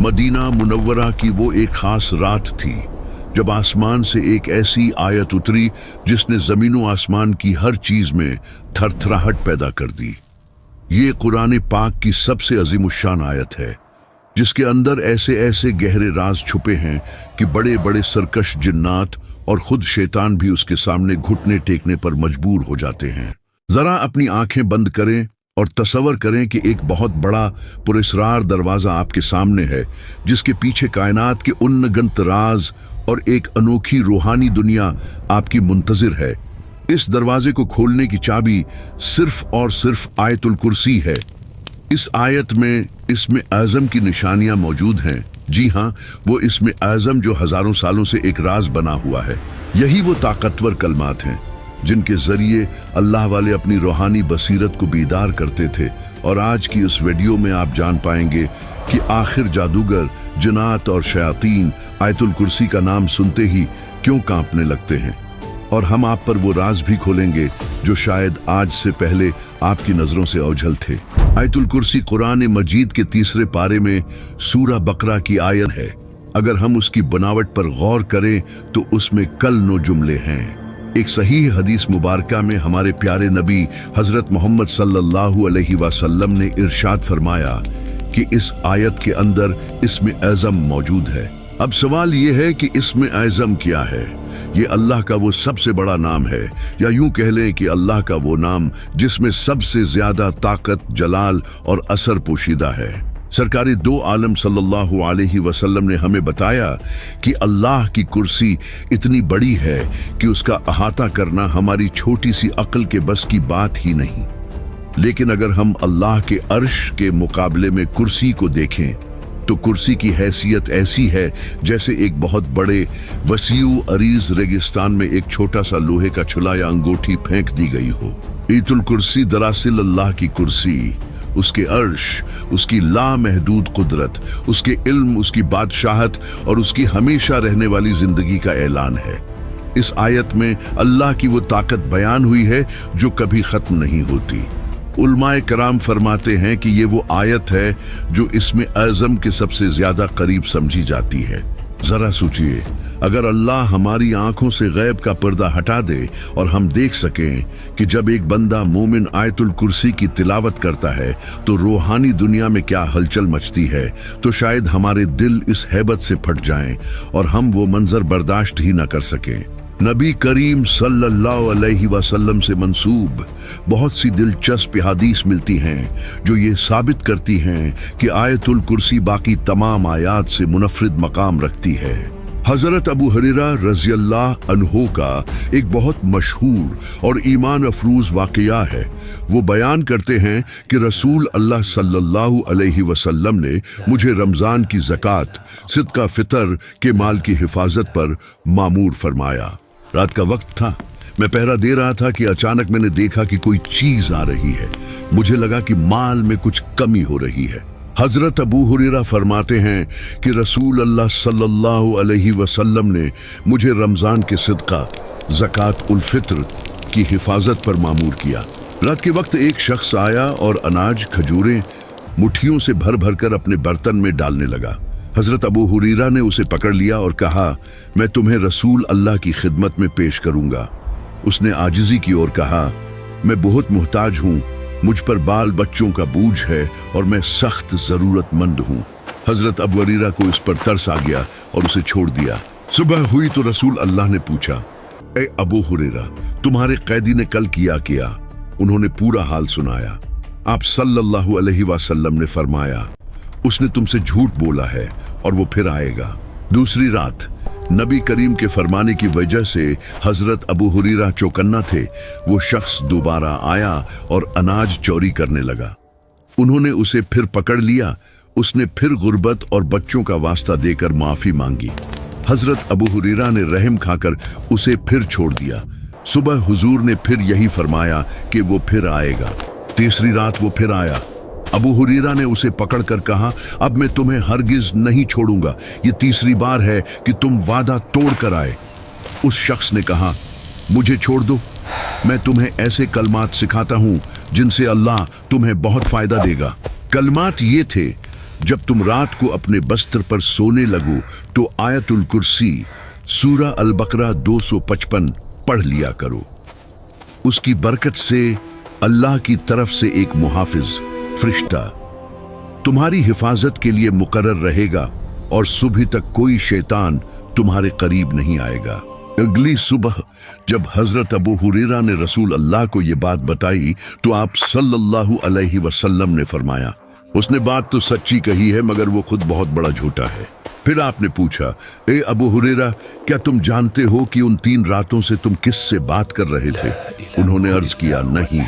Medina Munawwara की वो एक खास रात थी जब आसमान से एक ऐसी आयत उतरी जिसने जमीन आसमान की हर चीज में थरथराहट पैदा कर दी। ये कुरान पाक की सबसे अजीमुशान आयत है जिसके अंदर ऐसे ऐसे गहरे राज छुपे हैं कि बड़े बड़े सरकश जिन्नात और खुद शैतान भी उसके सामने घुटने टेकने पर मजबूर हो जाते हैं। जरा अपनी आंखें बंद करें और तसव्वुर करें कि एक बहुत बड़ा पुरस्रार दरवाजा आपके सामने है जिसके पीछे कायनात के उन्नगंत राज और एक अनोखी रूहानी दुनिया आपकी मुंतजिर है। इस दरवाजे को खोलने की चाबी सिर्फ और सिर्फ आयतुल कुर्सी है। इस आयत में इस्म आज़म की निशानियां मौजूद हैं। जी हाँ, वो इस्म आज़म जो हजारों सालों से एक राज बना हुआ है। यही वो ताकतवर कलमात हैं जिनके जरिए अल्लाह वाले अपनी रूहानी बसीरत को बीदार करते थे। और आज की इस वीडियो में आप जान पाएंगे कि आखिर जादूगर, जिन्नात और शयातीन आयतुल कुर्सी का नाम सुनते ही क्यों कांपने लगते हैं। और हम आप पर वो राज भी खोलेंगे जो शायद आज से पहले आपकी नजरों से ओझल थे। आयतुल कुर्सी कुरान मजीद के तीसरे पारे में सूरा बकरा की आयत है। अगर हम उसकी बनावट पर गौर करें तो उसमें कल नो जुमले हैं। एक सही हदीस मुबारका में हमारे प्यारे नबी हजरत मोहम्मद सल्लल्लाहु अलैहि वसल्लम ने इरशाद फरमाया कि इस आयत के अंदर इस्म आज़म मौजूद है। अब सवाल ये है कि इस्म आज़म क्या है। ये अल्लाह का वो सबसे बड़ा नाम है, या यूं कह लें कि अल्लाह का वो नाम जिसमें सबसे ज्यादा ताकत, जलाल और असर पोशीदा है। सरकारी दो आलम सल्लल्लाहु अलैहि वसल्लम ने हमें बताया कि अल्लाह की कुर्सी इतनी बड़ी है कि उसका अहाता करना हमारी छोटी सी अक्ल के बस की बात ही नहीं। लेकिन अगर हम अल्लाह के अर्श के मुकाबले में कुर्सी को देखें तो कुर्सी की हैसियत ऐसी है जैसे एक बहुत बड़े वसीउ अरीज रेगिस्तान में एक छोटा सा लोहे का छुला या अंगूठी फेंक दी गई हो। ईतुल कुर्सी दरअसल अल्लाह की कुर्सी, उसके अर्श, उसकी लामहदूद कुदरत, उसके इल्म, उसकी बादशाहत और उसकी हमेशा रहने वाली जिंदगी का ऐलान है। इस आयत में अल्लाह की वो ताकत बयान हुई है जो कभी खत्म नहीं होती। उलमाए कराम फरमाते हैं कि ये वो आयत है जो इस्म आज़म के सबसे ज्यादा करीब समझी जाती है। जरा सोचिए, अगर अल्लाह हमारी आंखों से गैब का पर्दा हटा दे और हम देख सकें कि जब एक बंदा मोमिन आयतुल कुर्सी की तिलावत करता है तो रूहानी दुनिया में क्या हलचल मचती है, तो शायद हमारे दिल इस हैबत से फट जाएं और हम वो मंजर बर्दाश्त ही न कर सकें। नबी करीम सल्लल्लाहु अलैहि वसल्लम से मंसूब बहुत सी दिलचस्प हदीस मिलती हैं जो ये साबित करती हैं कि आयतुल कुर्सी बाकी तमाम आयात से मुनफरिद मकाम रखती है। हजरत अबू हुरैरा रज़ियल्लाहु अन्हु का एक बहुत मशहूर और ईमान अफरूज वाक़या है। वो बयान करते हैं कि रसूल अल्लाह सल्लल्लाहु अलैहि वसल्लम ने मुझे रमज़ान की ज़कात, सिदका फ़ितर के माल की हिफाजत पर मामूर फरमाया। रात का वक्त था, मैं पहरा दे रहा था कि अचानक मैंने देखा कि कोई चीज आ रही है। मुझे लगा कि माल में कुछ कमी हो रही है। हजरत अबू हुरैरा फरमाते हैं कि रसूल अल्लाह सल्लल्लाहु अलैहि वसल्लम ने मुझे रमजान के सिदका, ज़कात उल फित्र की हिफाजत पर मामूर किया। रात के वक्त एक शख्स आया और अनाज, खजूरें मुट्ठियों से भर भर कर अपने बर्तन में डालने लगा। हजरत अबू हुरैरा ने उसे पकड़ लिया और कहा, मैं तुम्हें रसूल अल्लाह की खिदमत में पेश करूंगा। उसने आजिजी की ओर कहा, मैं बहुत मुहताज हूँ, मुझ पर बाल बच्चों का बोझ है और मैं सख्त जरूरतमंद हूँ। हजरत अबू हुरैरा को इस पर तरस आ गया और उसे छोड़ दिया। सुबह हुई तो रसूल अल्लाह ने पूछा, ए अबू हुरैरा, तुम्हारे कैदी ने कल किया? उन्होंने पूरा हाल सुनाया। आप सल्लल्लाहु अलैहि वसल्लम ने फरमाया, उसने तुमसे झूठ बोला है और वो फिर आएगा। दूसरी रात नबी करीम के फरमाने की वजह से हजरत अबू हुरैरा चौकन्ना थे। वो शख्स दोबारा आया और अनाज चोरी करने लगा। उन्होंने उसे फिर पकड़ लिया। उसने फिर गुर्बत और बच्चों का वास्ता देकर माफी मांगी। हजरत अबू हुरैरा ने रहम खाकर उसे फिर छोड़ दिया। सुबह हुजूर ने फिर यही फरमाया कि वो फिर आएगा। तीसरी रात वो फिर आया। अबू हुरैरा ने उसे पकड़कर कहा, अब मैं तुम्हें हरगिज नहीं छोड़ूंगा, ये तीसरी बार है कि तुम वादा तोड़ कर आए। उस शख्स ने कहा, मुझे छोड़ दो, मैं तुम्हें ऐसे कलमात सिखाता हूं जिनसे अल्लाह तुम्हें बहुत फायदा देगा। कलमात ये थे, जब तुम रात को अपने बस्तर पर सोने लगो तो आयतुल कुर्सी सूरा अल बकरा 255 पढ़ लिया करो। उसकी बरकत से अल्लाह की तरफ से एक मुहाफिज फरिश्ता तुम्हारी हिफाजत के लिए मुकर्रर रहेगा और सुबह तक कोई शैतान तुम्हारे करीब नहीं आएगा। अगली सुबह जब हजरत अबू हुरैरा ने रसूल अल्लाह को ये बात बताई तो आप सल्लल्लाहु अलैहि वसल्लम ने फरमाया, उसने बात तो सच्ची कही है मगर वो खुद बहुत बड़ा झूठा है। फिर आपने पूछा, ए अबू हुरैरा, क्या तुम जानते हो कि उन 3 रातों से तुम किससे बात कर रहे थे? उन्होंने अर्ज किया, नहीं।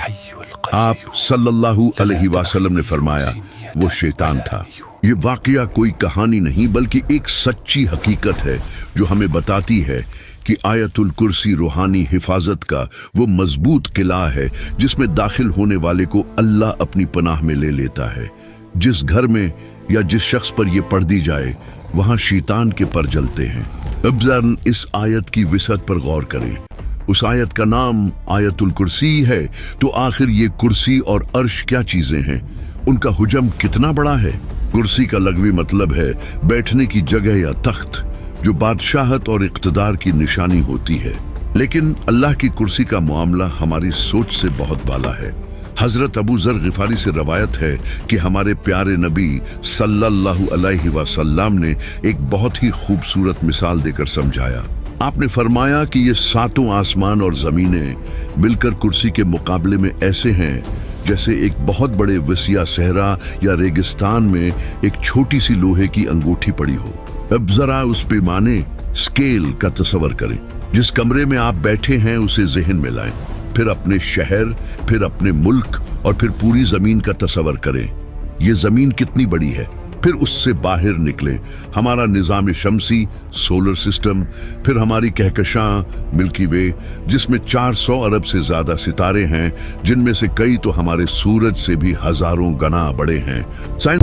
आप सल्लल्लाहु अलैहि वसल्लम ने फरमाया, वो शैतान था। ये वाकया कोई कहानी नहीं बल्कि एक सच्ची हकीकत है जो हमें बताती है कि आयतुल कुर्सी रूहानी हिफाजत का वो मजबूत किला है जिसमें दाखिल होने वाले को अल्लाह अपनी पनाह में ले लेता है। जिस घर में या जिस शख्स पर ये पढ़ दी जाए वहां शैतान के पर जलते हैं। अब जरा इस आयत की विसअत पर गौर करें। उस आयत का नाम आयतुल कुर्सी है तो आखिर ये कुर्सी और अर्श क्या चीजें हैं? उनका हुजम कितना बड़ा है? कुर्सी का लग़वी मतलब है बैठने की जगह या तख्त, जो बादशाहत और इक़्तिदार की निशानी होती है। लेकिन अल्लाह की कुर्सी का मामला हमारी सोच से बहुत बाला है। हजरत अबू ज़र गिफारी से रवायत है कि हमारे प्यारे नबी सल्लल्लाहु अलैहि वसल्लम ने एक बहुत ही खूबसूरत मिसाल देकर समझाया। आपने फरमाया कि ये 7 आसमान और ज़मीनें मिलकर कुर्सी के मुकाबले में ऐसे हैं जैसे एक बहुत बड़े वसिया सहरा या रेगिस्तान में एक छोटी सी लोहे की अंगूठी पड़ी हो। अब जरा उस पैमाने स्केल का तस्वर करें। जिस कमरे में आप बैठे हैं उसे ज़हन में लाएं, फिर अपने शहर, फिर अपने मुल्क और फिर पूरी जमीन का तस्वर करें। ये जमीन कितनी बड़ी है, फिर उससे बाहर निकलें। हमारा निज़ाम शमसी सोलर सिस्टम, फिर हमारी कहकशां मिल्की वे जिसमें 400 अरब से ज्यादा सितारे हैं, जिनमें से कई तो हमारे सूरज से भी हजारों गुना बड़े हैं। साइंस